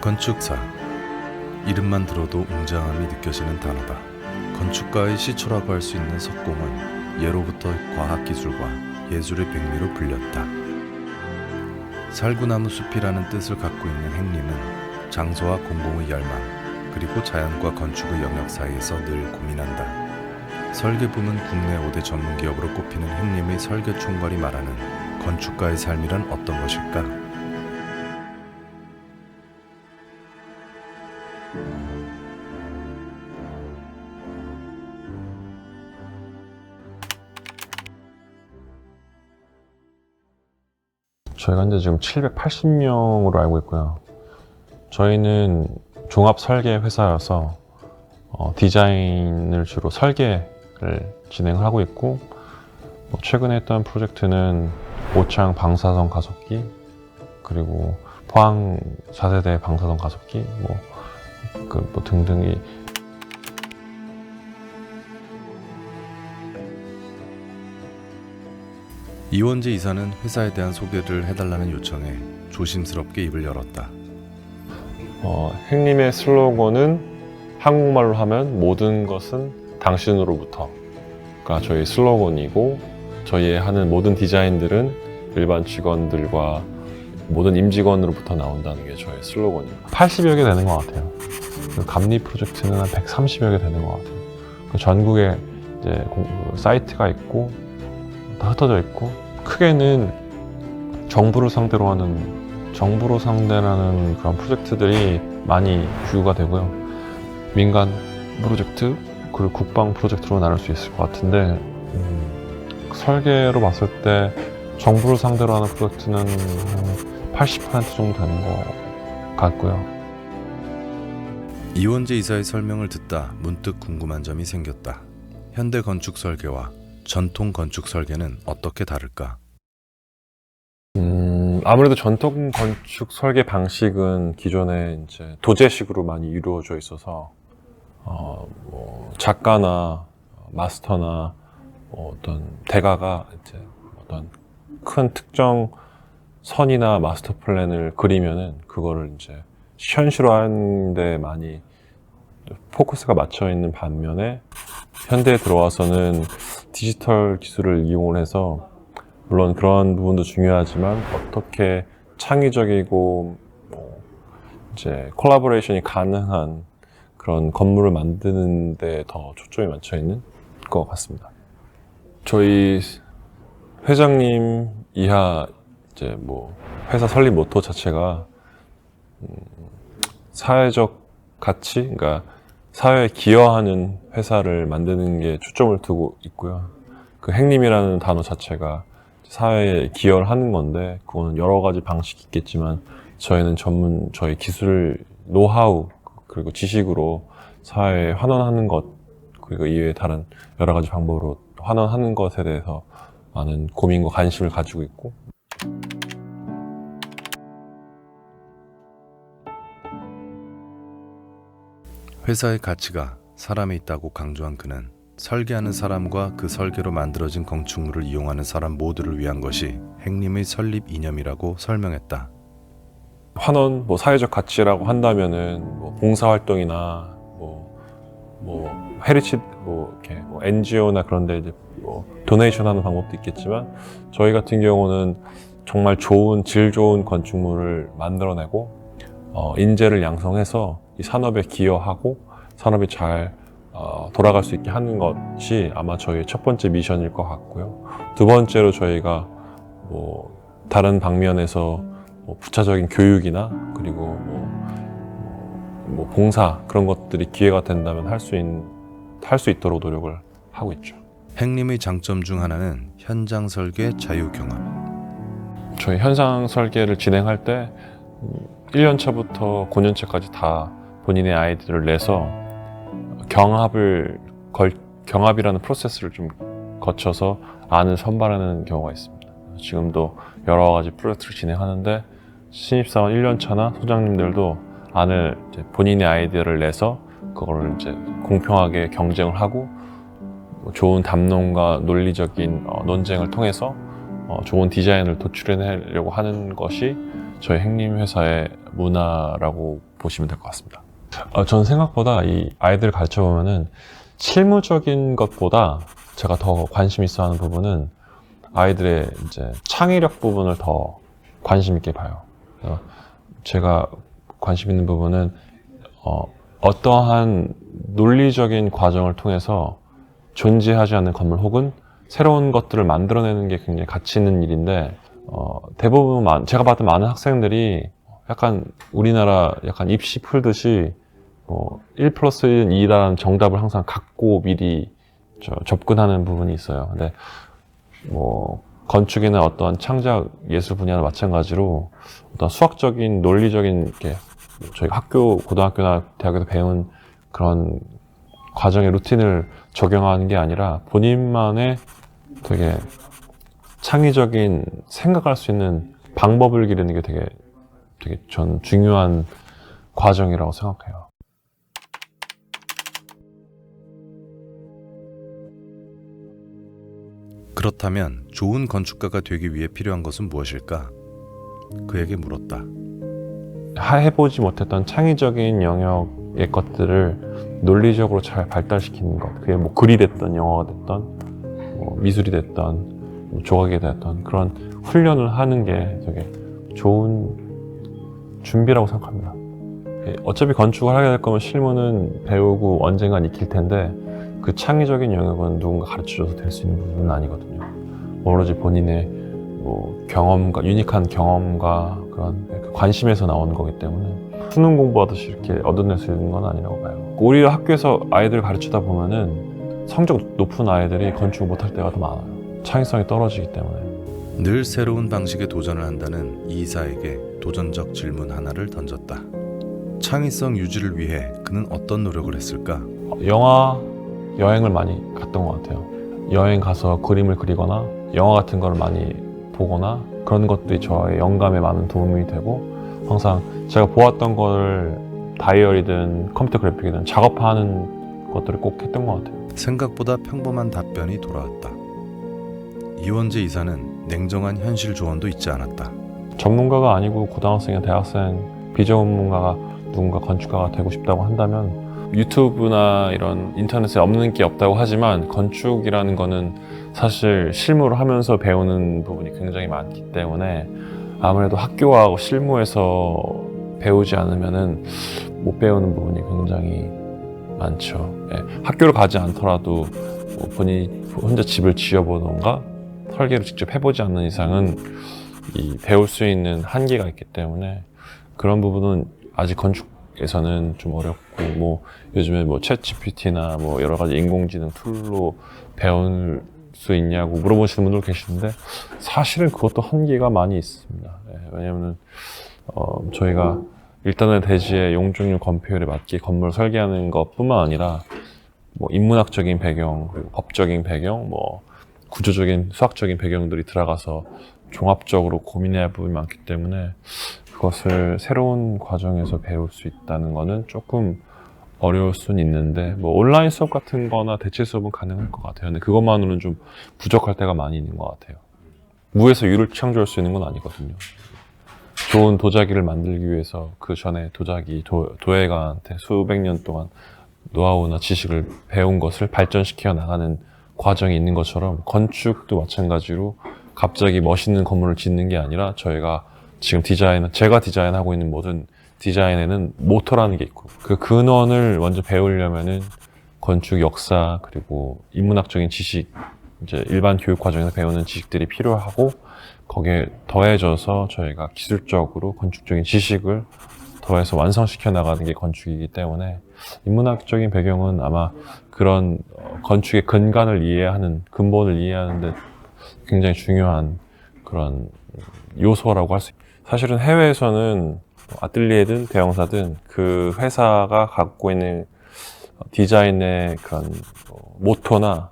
건축사. 이름만 들어도 웅장함이 느껴지는 단어다. 건축가의 시초라고 할 수 있는 석공은 예로부터 과학기술과 예술의 백미로 불렸다. 살구나무 숲이라는 뜻을 갖고 있는 행림은 장소와 공공의 열망, 그리고 자연과 건축의 영역 사이에서 늘 고민한다. 설계 부문 국내 5대 전문기업으로 꼽히는 행림의 설계 총괄이 말하는 건축가의 삶이란 어떤 것일까? 저희가 현재 지금 780명으로 알고 있고요. 저희는 종합 설계 회사여서 디자인을 주로 설계를 진행하고 있고, 최근에 했던 프로젝트는 오창 방사선 가속기, 그리고 포항 4세대 방사선 가속기, 등등이. 이원재 이사는 회사에 대한 소개를 해달라는 요청에 조심스럽게 입을 열었다. 행님의 슬로건은 한국말로 하면 모든 것은 당신으로부터가 저희 슬로건이고, 저희 하는 모든 디자인들은 일반 직원들과 모든 임직원으로부터 나온다는 게 저희 슬로건이에요. 80여 개 되는 것 같아요. 감리 프로젝트는 한 130여 개 되는 것 같아요. 전국에 이제 사이트가 있고 다 흩어져 있고, 크게는 정부를 상대로 하는 그런 프로젝트들이 많이 주요가 되고요. 민간 프로젝트 그리고 국방 프로젝트로 나눌 수 있을 것 같은데, 설계로 봤을 때 정부를 상대로 하는 프로젝트는 80% 정도 되는 것 같고요. 이원재 이사의 설명을 듣다 문득 궁금한 점이 생겼다. 현대 건축 설계와 전통 건축 설계는 어떻게 다를까? 아무래도 전통 건축 설계 방식은 기존에 이제 도제식으로 많이 이루어져 있어서 작가나 마스터나 어떤 대가가 이제 어떤 큰 특정 선이나 마스터 플랜을 그리면은 그거를 이제 현실화하는 데 많이 포커스가 맞춰 있는 반면에, 현대에 들어와서는 디지털 기술을 이용을 해서, 물론 그런 부분도 중요하지만 어떻게 창의적이고 이제 콜라보레이션이 가능한 그런 건물을 만드는 데 더 초점이 맞춰 있는 것 같습니다. 저희 회장님 이하 이제 회사 설립 모토 자체가 사회적 가치, 그러니까 사회에 기여하는 회사를 만드는 게 초점을 두고 있고요. 그 행림이라는 단어 자체가 사회에 기여를 하는 건데, 그거는 여러 가지 방식이 있겠지만 저희는 저희 기술, 노하우, 그리고 지식으로 사회에 환원하는 것, 그리고 이외에 다른 여러 가지 방법으로 환원하는 것에 대해서 많은 고민과 관심을 가지고 있고, 회사의 가치가 사람에 있다고 강조한 그는 설계하는 사람과 그 설계로 만들어진 건축물을 이용하는 사람 모두를 위한 것이 행림의 설립 이념이라고 설명했다. 환원, 사회적 가치라고 한다면은 봉사활동이나 헤리치 이렇게 NGO나 그런데 이제 도네이션 하는 방법도 있겠지만, 저희 같은 경우는 정말 질 좋은 건축물을 만들어내고 인재를 양성해서 이 산업에 기여하고 산업이 잘 돌아갈 수 있게 하는 것이 아마 저희의 첫 번째 미션일 것 같고요. 두 번째로 저희가 다른 방면에서 부차적인 교육이나 그리고 봉사, 그런 것들이 기회가 된다면 할 수 있도록 노력을 하고 있죠. 행림의 장점 중 하나는 현장 설계 자유 경험. 저희 현장 설계를 진행할 때 1년차부터 9년차까지 다 본인의 아이디어를 내서 경합이라는 프로세스를 좀 거쳐서 안을 선발하는 경우가 있습니다. 지금도 여러 가지 프로젝트를 진행하는데, 신입사원 1년차나 소장님들도 안을 이제 본인의 아이디어를 내서 그거를 이제 공평하게 경쟁을 하고, 좋은 담론과 논리적인 논쟁을 통해서 좋은 디자인을 도출해내려고 하는 것이 저희 행림 회사의 문화라고 보시면 될 것 같습니다. 저는 생각보다 이 아이들 가르쳐 보면은 실무적인 것보다 제가 더 관심 있어 하는 부분은 아이들의 이제 창의력 부분을 더 관심 있게 봐요. 제가 관심 있는 부분은 어떠한 논리적인 과정을 통해서 존재하지 않는 건물 혹은 새로운 것들을 만들어내는 게 굉장히 가치 있는 일인데 대부분 제가 봤던 많은 학생들이 약간 우리나라 약간 입시 풀듯이 1 플러스 1은 2라는 정답을 항상 갖고 미리 접근하는 부분이 있어요. 근데 건축이나 어떤 창작 예술 분야는 마찬가지로 어떤 수학적인 논리적인 이렇게 저희 고등학교나 대학에서 배운 그런 과정의 루틴을 적용하는 게 아니라 본인만의 되게 창의적인 생각할 수 있는 방법을 기르는 게 되게 전 중요한 과정이라고 생각해요. 그렇다면 좋은 건축가가 되기 위해 필요한 것은 무엇일까? 그에게 물었다. 해보지 못했던 창의적인 영역의 것들을 논리적으로 잘 발달시키는 것. 그게 글이 됐던 영어가 됐던 미술이 됐던 조각이 됐던 그런 훈련을 하는 게 되게 좋은 준비라고 생각합니다. 어차피 건축을 하게 될 거면 실무는 배우고 언젠간 익힐 텐데 그 창의적인 영역은 누군가 가르쳐줘서 될 수 있는 부분은 아니거든요. 오로지 본인의 경험과 유니크한 경험과 그런 관심에서 나오는 거기 때문에 수능 공부하듯이 이렇게 얻어낼 수 있는 건 아니라고 봐요. 오히려 학교에서 아이들 가르치다 보면은 성적 높은 아이들이 건축을 못할 때가 더 많아요. 창의성이 떨어지기 때문에. 늘 새로운 방식의 도전을 한다는 이 이사에게 도전적 질문 하나를 던졌다. 창의성 유지를 위해 그는 어떤 노력을 했을까? 여행을 많이 갔던 것 같아요. 여행 가서 그림을 그리거나 영화 같은 걸 많이 보거나 그런 것들이 저의 영감에 많은 도움이 되고 항상 제가 보았던 걸 다이어리든 컴퓨터 그래픽이든 작업하는 것들을 꼭 했던 것 같아요. 생각보다 평범한 답변이 돌아왔다. 이원재 이사는 냉정한 현실 조언도 잊지 않았다. 전문가가 아니고 고등학생이나 대학생 비전문가가 누군가 건축가가 되고 싶다고 한다면 유튜브나 이런 인터넷에 없는 게 없다고 하지만 건축이라는 거는 사실 실무를 하면서 배우는 부분이 굉장히 많기 때문에 아무래도 학교와 실무에서 배우지 않으면은 못 배우는 부분이 굉장히 많죠. 학교를 가지 않더라도 본인이 혼자 집을 지어보던가 설계를 직접 해보지 않는 이상은 배울 수 있는 한계가 있기 때문에 그런 부분은 아직 건축에서는 좀 어렵고 요즘에 챗 GPT나 여러 가지 인공지능 툴로 배울 수 있냐고 물어보시는 분들 계시는데 사실은 그것도 한계가 많이 있습니다. 왜냐하면 저희가 일단은 대지의 용적률 건폐율에 맞게 건물을 설계하는 것뿐만 아니라 인문학적인 배경, 그리고 법적인 배경, 구조적인 수학적인 배경들이 들어가서 종합적으로 고민해야 할 부분이 많기 때문에 그것을 새로운 과정에서 배울 수 있다는 거는 조금 어려울 수는 있는데 온라인 수업 같은 거나 대체 수업은 가능할 것 같아요. 근데 그것만으로는 좀 부족할 때가 많이 있는 것 같아요. 무에서 유를 창조할 수 있는 건 아니거든요. 좋은 도자기를 만들기 위해서 그 전에 도예가한테 수백 년 동안 노하우나 지식을 배운 것을 발전시켜 나가는 과정이 있는 것처럼 건축도 마찬가지로 갑자기 멋있는 건물을 짓는 게 아니라 저희가 지금 제가 디자인하고 있는 모든 디자인에는 모터라는 게 있고 그 근원을 먼저 배우려면은 건축 역사 그리고 인문학적인 지식 이제 일반 교육 과정에서 배우는 지식들이 필요하고 거기에 더해져서 저희가 기술적으로 건축적인 지식을 더해서 완성시켜 나가는 게 건축이기 때문에 인문학적인 배경은 아마 그런 건축의 근간을 이해하는 근본을 이해하는데 굉장히 중요한 그런 요소라고 할 수 있습니다. 사실은 해외에서는 아뜰리에든 대형사든 그 회사가 갖고 있는 디자인의 그런 모토나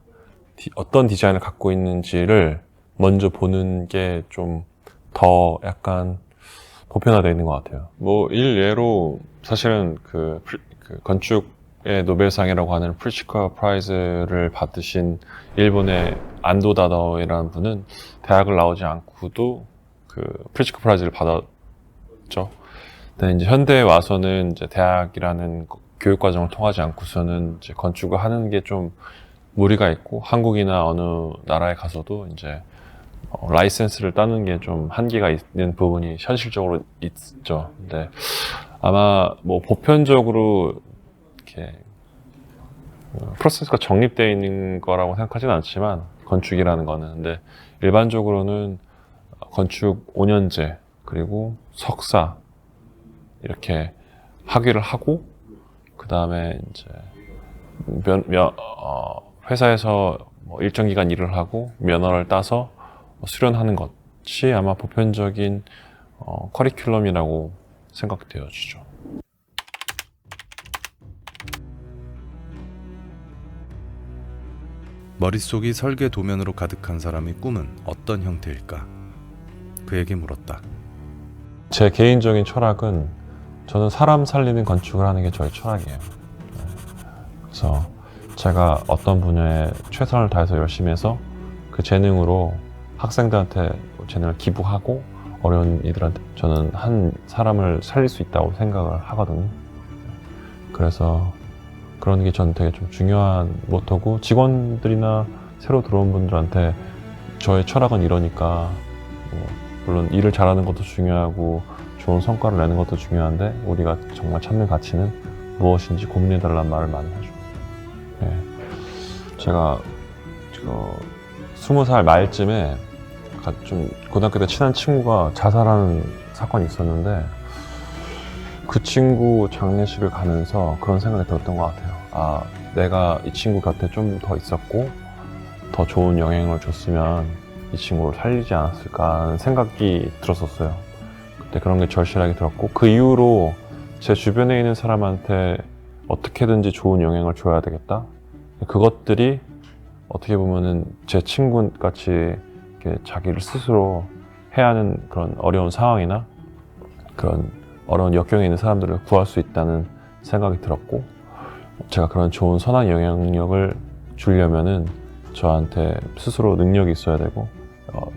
어떤 디자인을 갖고 있는지를 먼저 보는 게 좀 더 약간 보편화되어 있는 것 같아요. 일례로 사실은 그 건축 노벨상이라고 하는 프리츠커 프라이즈를 받으신 일본의 안도 다다오이라는 분은 대학을 나오지 않고도 그 프리츠커 프라이즈를 받았죠. 근데 이제 현대에 와서는 이제 대학이라는 교육 과정을 통하지 않고서는 이제 건축을 하는 게 좀 무리가 있고, 한국이나 어느 나라에 가서도 이제 라이센스를 따는 게 좀 한계가 있는 부분이 현실적으로 있죠. 근데 아마 뭐 보편적으로 이렇게 프로세스가 정립되어 있는 거라고 생각하지는 않지만, 건축이라는 거는. 근데 일반적으로는 건축 5년제 그리고 석사 이렇게 학위를 하고, 그 다음에 이제 회사에서 뭐 일정 기간 일을 하고 면허를 따서 수련하는 것이 아마 보편적인 커리큘럼이라고 생각되어지죠. 머릿속이 설계 도면으로 가득한 사람의 꿈은 어떤 형태일까? 그에게 물었다. 제 개인적인 철학은, 저는 사람 살리는 건축을 하는 게 저의 철학이에요. 그래서 제가 어떤 분야에 최선을 다해서 열심히 해서 그 재능으로 학생들한테 재능을 기부하고 어려운 이들한테 저는 한 사람을 살릴 수 있다고 생각을 하거든요. 그래서 그런 게 저는 되게 좀 중요한 모토고, 직원들이나 새로 들어온 분들한테 저의 철학은 이러니까, 물론 일을 잘하는 것도 중요하고 좋은 성과를 내는 것도 중요한데, 우리가 정말 찾는 가치는 무엇인지 고민해달라는 말을 많이 하죠. 네. 제가 20살 말쯤에 좀 고등학교 때 친한 친구가 자살하는 사건이 있었는데, 그 친구 장례식을 가면서 그런 생각이 들었던 것 같아요. 아, 내가 이 친구 곁에 좀 더 있었고 더 좋은 영향을 줬으면 이 친구를 살리지 않았을까 하는 생각이 들었었어요. 그때 그런 게 절실하게 들었고, 그 이후로 제 주변에 있는 사람한테 어떻게든지 좋은 영향을 줘야 되겠다. 그것들이 어떻게 보면은 제 친구같이 이렇게 자기를 스스로 해야 하는 그런 어려운 상황이나 그런 어려운 역경에 있는 사람들을 구할 수 있다는 생각이 들었고, 제가 그런 좋은 선한 영향력을 주려면은 저한테 스스로 능력이 있어야 되고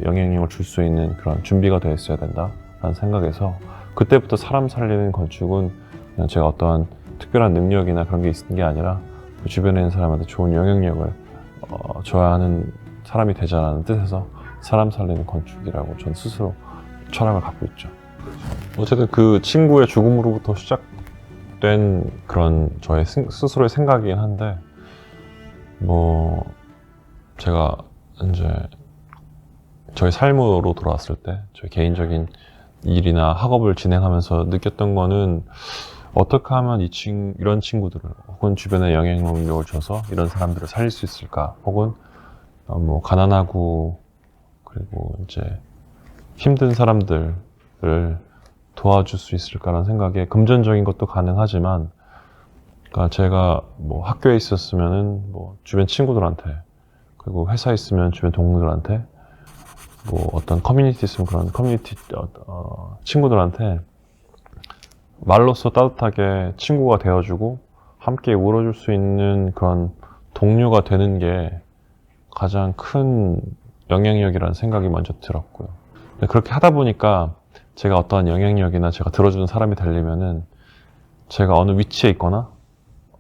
영향력을 줄 수 있는 그런 준비가 되어 있어야 된다라는 생각에서, 그때부터 사람 살리는 건축은 그냥 제가 어떠한 특별한 능력이나 그런 게 있는 게 아니라 그 주변에 있는 사람한테 좋은 영향력을 줘야 하는 사람이 되자라는 뜻에서 사람 살리는 건축이라고 전 스스로 철학을 갖고 있죠. 어쨌든 그 친구의 죽음으로부터 시작된 그런 저의 스스로의 생각이긴 한데, 뭐 제가 이제 저의 삶으로 돌아왔을 때, 저희 개인적인 일이나 학업을 진행하면서 느꼈던 거는, 어떻게 하면 이런 친구들을 혹은 주변에 영향력을 줘서 이런 사람들을 살릴 수 있을까, 혹은 뭐 가난하고 그리고 이제 힘든 사람들을 도와줄 수 있을까라는 생각에, 금전적인 것도 가능하지만, 그러니까 제가 뭐 학교에 있었으면은 뭐 주변 친구들한테, 그리고 회사에 있으면 주변 동료들한테, 뭐 어떤 커뮤니티 있으면 그런 커뮤니티 친구들한테 말로써 따뜻하게 친구가 되어주고 함께 울어줄 수 있는 그런 동료가 되는 게 가장 큰 영향력이라는 생각이 먼저 들었고요. 그렇게 하다 보니까 제가 어떠한 영향력이나 제가 들어주는 사람이 되려면은 제가 어느 위치에 있거나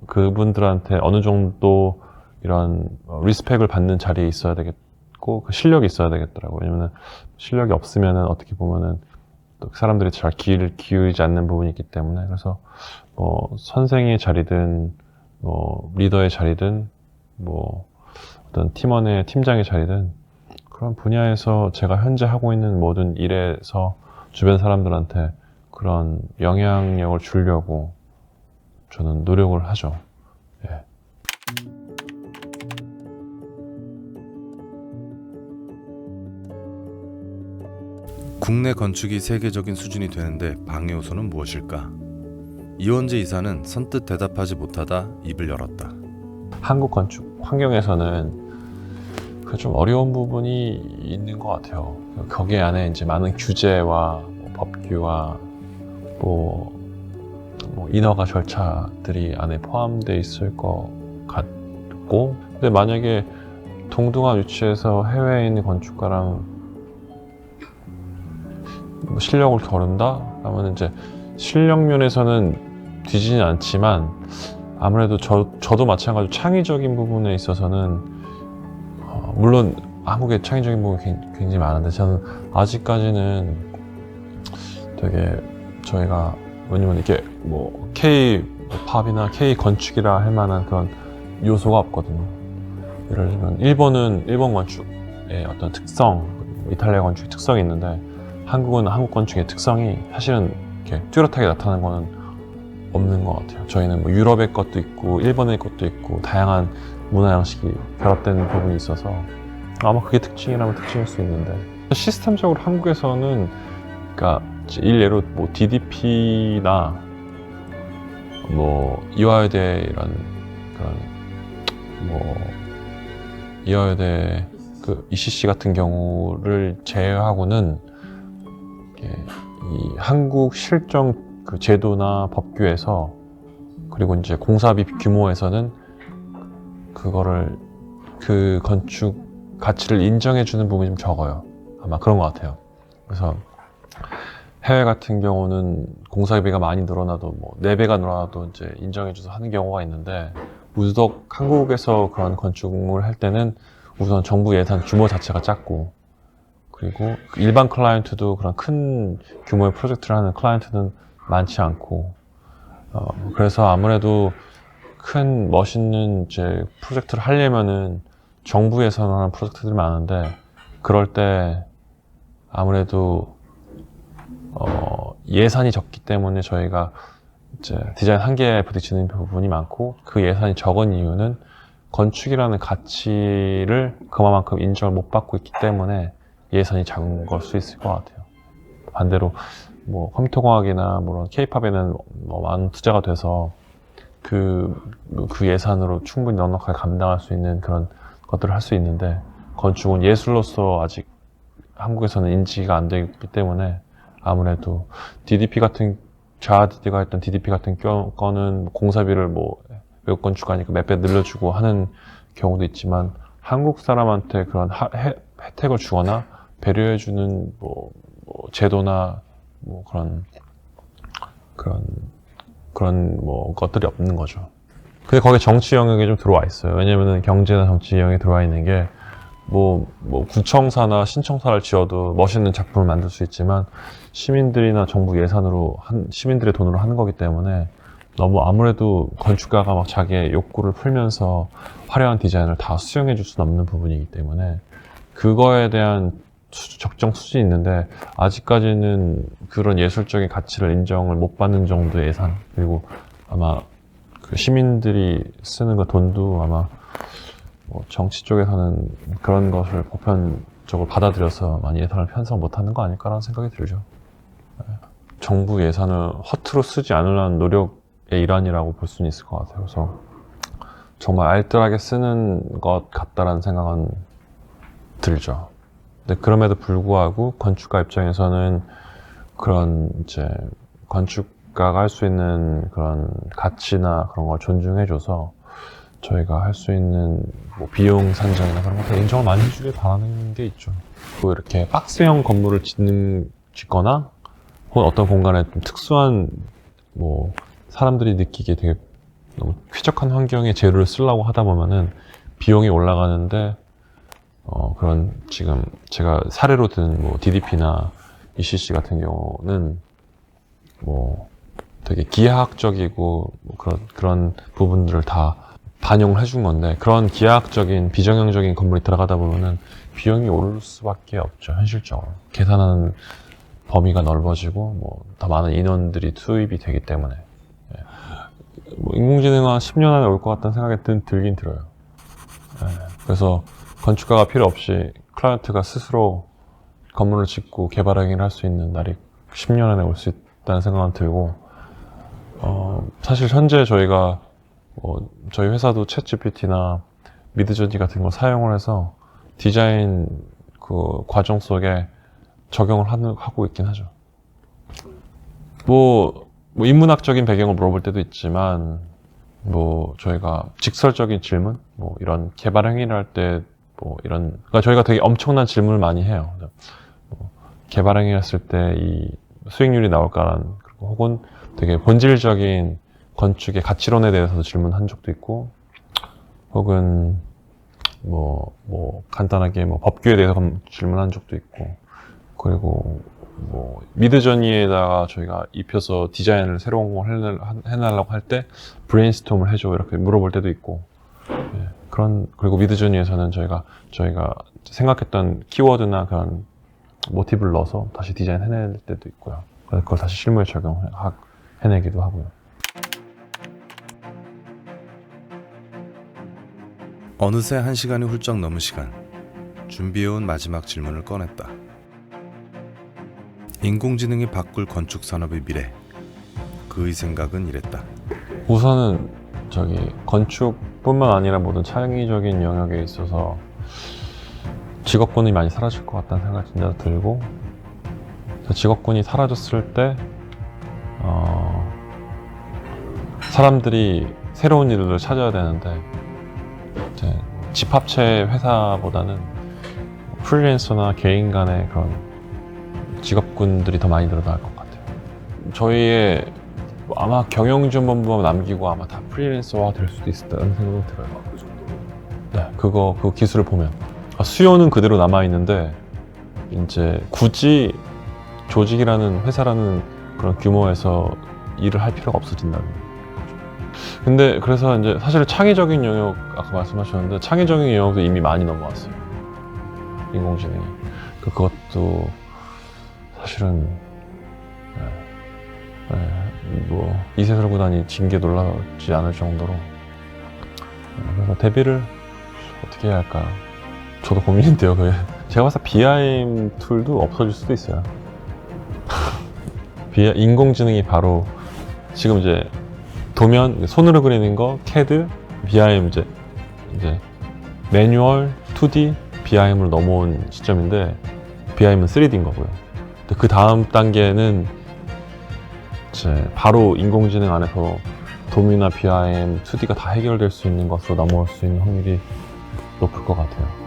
그분들한테 어느 정도 이런 리스펙을 받는 자리에 있어야 되겠고, 그 실력이 있어야 되겠더라고요. 왜냐면은 실력이 없으면은 어떻게 보면은 또 사람들이 잘 귀를 기울이지 않는 부분이 있기 때문에, 그래서 뭐 선생의 자리든 뭐 리더의 자리든 뭐 어떤 팀원의 팀장의 자리든, 그런 분야에서 제가 현재 하고 있는 모든 일에서 주변 사람들한테 그런 영향력을 주려고 저는 노력을 하죠. 예. 국내 건축이 세계적인 수준이 되는데 방해 요소는 무엇일까? 이원재 이사는 선뜻 대답하지 못하다 입을 열었다. 한국 건축 환경에서는 그 좀 어려운 부분이 있는 것 같아요. 거기 안에 이제 많은 규제와 뭐 법규와 뭐 인허가 절차들이 안에 포함되어 있을 것 같고, 근데 만약에 동등한 위치에서 해외에 있는 건축가랑 뭐 실력을 겨룬다? 하면 이제 실력 면에서는 뒤지진 않지만 아무래도 저도 마찬가지로 창의적인 부분에 있어서는 물론 한국의 창의적인 부분이 굉장히 많은데 저는 아직까지는 되게 저희가 왜냐면 이게 뭐 K-팝이나 K-건축이라 할 만한 그런 요소가 없거든요. 예를 들면 일본 건축의 어떤 특성, 이탈리아 건축의 특성이 있는데 한국은 한국 건축의 특성이 사실은 이렇게 뚜렷하게 나타나는 거는 없는 것 같아요. 저희는 뭐 유럽의 것도 있고 일본의 것도 있고 다양한 문화 양식이 결합된 부분이 있어서 아마 그게 특징이라면 특징일 수 있는데 시스템적으로 한국에서는 그러니까 일례로 뭐 DDP나 뭐 이화여대라는 그런 뭐 이화여대 그 ECC 같은 경우를 제외하고는 이 한국 실정 그 제도나 법규에서 그리고 이제 공사비 규모에서는 그거를 그 건축 가치를 인정해주는 부분이 좀 적어요. 아마 그런 것 같아요. 그래서 해외 같은 경우는 공사비가 많이 늘어나도 뭐 4배가 늘어나도 이제 인정해줘서 하는 경우가 있는데 유독 한국에서 그런 건축을 할 때는 우선 정부 예산 규모 자체가 작고 그리고 일반 클라이언트도 그런 큰 규모의 프로젝트를 하는 클라이언트는 많지 않고 그래서 아무래도 큰 멋있는 이제 프로젝트를 하려면은 정부에서 하는 프로젝트들이 많은데 그럴 때 아무래도 예산이 적기 때문에 저희가 이제 디자인 한계에 부딪히는 부분이 많고 그 예산이 적은 이유는 건축이라는 가치를 그만큼 인정을 못 받고 있기 때문에 예산이 작은 걸 수 있을 것 같아요. 반대로 뭐 컴퓨터공학이나 물론 K-팝에는 뭐 많은 투자가 돼서 그 예산으로 충분히 넉넉하게 감당할 수 있는 그런 것들을 할 수 있는데 건축은 예술로서 아직 한국에서는 인지가 안 되기 때문에 아무래도 DDP 같은 자아DD가 했던 DDP 같은 거는 공사비를 뭐 외국 건축가니까 몇 배 늘려주고 하는 경우도 있지만 한국 사람한테 그런 혜택을 주거나 배려해주는 뭐 제도나 뭐 그런 뭐 것들이 없는 거죠. 근데 거기에 정치 영역이 좀 들어와 있어요. 왜냐면은 경제나 정치 영역이 들어와 있는 게 뭐 구청사나 신청사를 지어도 멋있는 작품을 만들 수 있지만 시민들이나 정부 예산으로 시민들의 돈으로 하는 거기 때문에 너무 아무래도 건축가가 막 자기의 욕구를 풀면서 화려한 디자인을 다 수용해 줄 수는 없는 부분이기 때문에 그거에 대한 적정 수준이 있는데 아직까지는 그런 예술적인 가치를 인정을 못 받는 정도의 예산 그리고 아마 그 시민들이 쓰는 그 돈도 아마 뭐 정치 쪽에서는 그런 것을 보편적으로 받아들여서 많이 예산을 편성 못하는 거 아닐까라는 생각이 들죠. 정부 예산을 허투루 쓰지 않으려는 노력의 일환이라고 볼 수는 있을 것 같아요. 그래서 정말 알뜰하게 쓰는 것 같다라는 생각은 들죠. 근데 그럼에도 불구하고 건축가 입장에서는 그런 이제 건축가가 할 수 있는 그런 가치나 그런 걸 존중해줘서 저희가 할 수 있는 뭐 비용 산정이나 그런 것들 인정을 많이 해주길 바라는 게 있죠. 또 이렇게 박스형 건물을 짓거나 혹은 어떤 공간에 좀 특수한 뭐 사람들이 느끼기에 되게 너무 쾌적한 환경의 재료를 쓰려고 하다 보면은 비용이 올라가는데 그런 지금 제가 사례로 든 뭐 DDP나 ECC 같은 경우는 뭐 되게 기하학적이고 뭐 그런 부분들을 다 반영을 해준 건데 그런 기하학적인 비정형적인 건물이 들어가다 보면은 비용이 오를 수밖에 없죠. 현실적으로 계산하는 범위가 넓어지고 뭐 더 많은 인원들이 투입이 되기 때문에 뭐 인공지능은 10년 안에 올 것 같다는 생각이 들긴 들어요. 그래서 건축가가 필요 없이 클라이언트가 스스로 건물을 짓고 개발 행위를 할 수 있는 날이 10년 안에 올 수 있다는 생각은 들고 사실 현재 저희가 저희 회사도 챗GPT나 미드저니 같은 걸 사용을 해서 디자인 그 과정 속에 적용을 하고 있긴 하죠. 뭐 뭐 인문학적인 배경을 물어볼 때도 있지만 뭐 저희가 직설적인 질문, 뭐 이런 개발 행위를 할 때 뭐 이런, 그러니까 저희가 되게 엄청난 질문을 많이 해요. 뭐 개발 행위를 했을 때 이 수익률이 나올까라는, 그리고 혹은 되게 본질적인 건축의 가치론에 대해서도 질문한 적도 있고, 혹은 뭐 간단하게 뭐 법규에 대해서 질문한 적도 있고, 그리고 뭐 미드저니에다가 저희가 입혀서 디자인을 새로운 걸 해내려고 할 때 브레인스톰을 해줘 이렇게 물어볼 때도 있고, 예, 그리고 미드저니에서는 저희가 생각했던 키워드나 그런 모티브를 넣어서 다시 디자인 해낼 때도 있고요. 그래서 그걸 다시 실무에 적용해내기도 하고요. 어느새 1시간이 훌쩍 넘은 시간. 준비해온 마지막 질문을 꺼냈다. 인공지능이 바꿀 건축 산업의 미래. 그의 생각은 이랬다. 우선은 건축뿐만 아니라 모든 창의적인 영역에 있어서 직업군이 많이 사라질 것 같다는 생각이 진짜 들고, 직업군이 사라졌을 때 사람들이 새로운 일을 찾아야 되는데, 이제 집합체 회사보다는 프리랜서나 개인 간의 그런 직업군들이 더 많이 늘어날 것 같아요. 저희의 아마 경영지원본부만 남기고 아마 다 프리랜서화 될 수도 있다는 생각이 들어요. 그 정도로. 네, 그 기술을 보면 수요는 그대로 남아 있는데 이제 굳이 조직이라는 회사라는 그런 규모에서 일을 할 필요가 없어진다는 거죠. 근데 그래서 이제 사실 창의적인 영역, 아까 말씀하셨는데 창의적인 영역도 이미 많이 넘어왔어요. 인공지능이. 그것도 사실은 뭐 이세 들고 다니 징계 놀라지 않을 정도로. 그래서 대비를 어떻게 해야 할까? 저도 고민인데요. 그게 제가 봤을 때 BIM 툴도 없어질 수도 있어요. 인공지능이 바로 지금 이제 도면 손으로 그리는 거 CAD, BIM 이제 매뉴얼, 2D, BIM으로 넘어온 시점인데, BIM은 3D인 거고요. 근데 그 다음 단계는 이제 바로 인공지능 안에서 도면이나 BIM, 2D가 다 해결될 수 있는 것으로 넘어올 수 있는 확률이 높을 것 같아요.